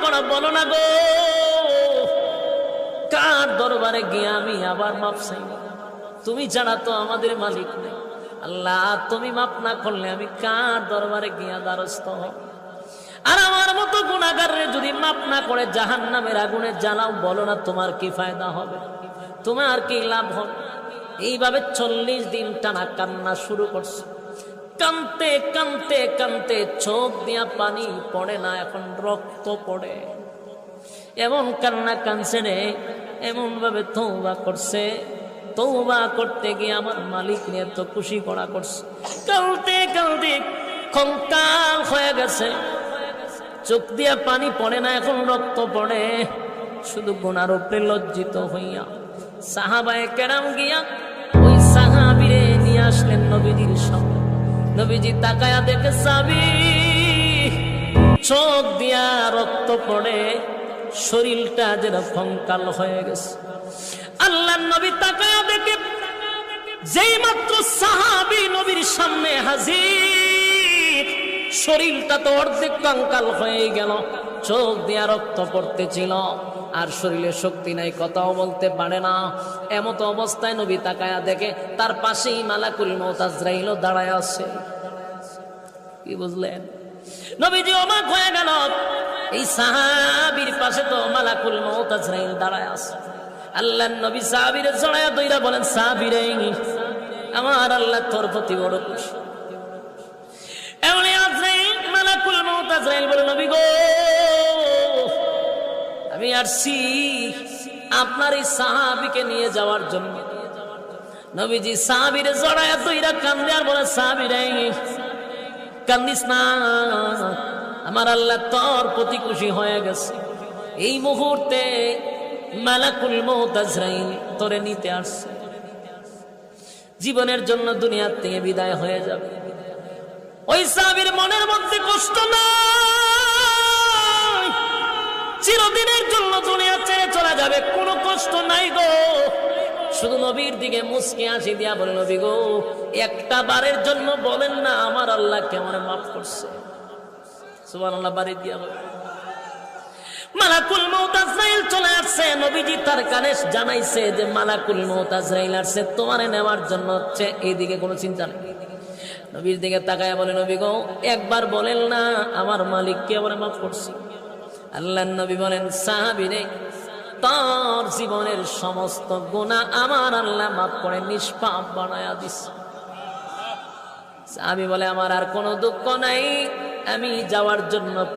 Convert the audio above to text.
করো, বলো না গো কার দরবারে গিয়ে আমি আবার মাপ চাই? তুমি ছাড়া তো আমাদের মালিক নেই। আল্লাহ তুমি মাপ না করলে আমি কার দরবারে গিয়া দ্বারস্থ হব? আর আমার মতো গুনাহগারে যদি মাপ না করে জাহান্নামের আগুনে জ্বালাও, বলো না তোমার কি ফায়দা হবে, তোমার কি লাভ হবে? এইভাবে 40 দিন টানা কান্না শুরু করছে। কানতে কানতে কানতে চোখ দিয়া পানি পড়ে না, এখন রক্ত পড়ে। এমন কান্না কানছে রে, এমন ভাবে তওবা করছে, তওবা করতে গিয়ে আমার মালিক নিয়ে তো খুশি করা করছে। কালতে কালতে কঙ্কাল হয়ে গেছে, চোখ দিয়া পানি পড়ে না, এখন রক্ত পড়ে। শুধু গুনার উপরে লজ্জিত হইয়া সাহাবায়ে কেরাম গিয়া ওই সাহাবীরে নিয়ে আসলেন নবীজির সামনে। নবীজি তাকায়া দেখে সাহাবী চোখ দিয়া রক্ত পড়ে, শরীরটা যেন কঙ্কাল হয়ে গেছে। আল্লাহর নবী তাকায়া দেখে যেই মাত্র সাহাবী নবীর সামনে হাজির, শরীরটা তো অর্ধেক কঙ্কাল হয়ে গেল, চোখ দিয়া রক্ত পড়তেছিল, আর শরীরে শক্তি নাই, কথাও বলতে পারে না। এমত অবস্থায় নবী তাকায়া দেখে তার পাশেই মালাকুল মউত আজরাইল দাঁড়ায় আছে। কি বুঝলেন? নবীজি অবাক হয়ে গেল, এই সাহাবীর পাশে তো মালাকুল মউত আজরাইল দাঁড়ায় আছে। আল্লাহর নবী সাহাবীরে জড়ায়া ধইরা বলেন, সাহাবীরে আমার আল্লাহ তোর প্রতি বড় খুশি। এমন আজরাইল মালাকুল মউত আজরাইল বলে, নবী গো আমি আসছি আপনার এই সাহাবীকে নিয়ে যাওয়ার জন্য। নবীজি সাহাবীরে জড়ায়া ধইরা কান্দে আর বলে, সাহাবীরে কান্দিস না, আমার আল্লাহ তোর প্রতি খুশি হয়ে গেছে। এই মুহূর্তে মালাকুল মউত আজরাইল তোরে নিতে আসছে, জীবনের জন্য দুনিয়া থেকে বিদায় হয়ে যাবে। ওই সাহাবীর মনের মধ্যে কষ্ট নাই, চিরদিনের জন্য দুনিয়া ছেড়ে চলে যাবে, কোনো কষ্ট নাই গো। শুধু নবীর দিকে মুস্কি হাসি দিয়া বলে, নবী গো একটা বারের জন্য বলেন না আমার আল্লাহ কেমন মাফ করছে। সুবহানাল্লাহ, বাড়ি দিয়া বলে। মালাকুল মউত আজরাইল চলে আসছে, নবীজি তার কানে জানাইছে যে মালাকুল মউত আজরাইল আসছে তোমারে নেওয়ার জন্য, হচ্ছে এইদিকে কোনো চিন্তা নেই। নবীর দিকে তাকায়া বলে, নবী গো একবার বলেন না আমার মালিক কে বলে মাফ করছে। আল্লাহর নবী বলেন, সাহাবীরে তোর জীবনের সমস্ত গুনাহ আমার আল্লাহ মাফ করে নিষ্পাপ বানায়া দিছে। সাহাবী বলে, আমার আর কোনো দুঃখ নাই, আমি যাওয়ার জন্য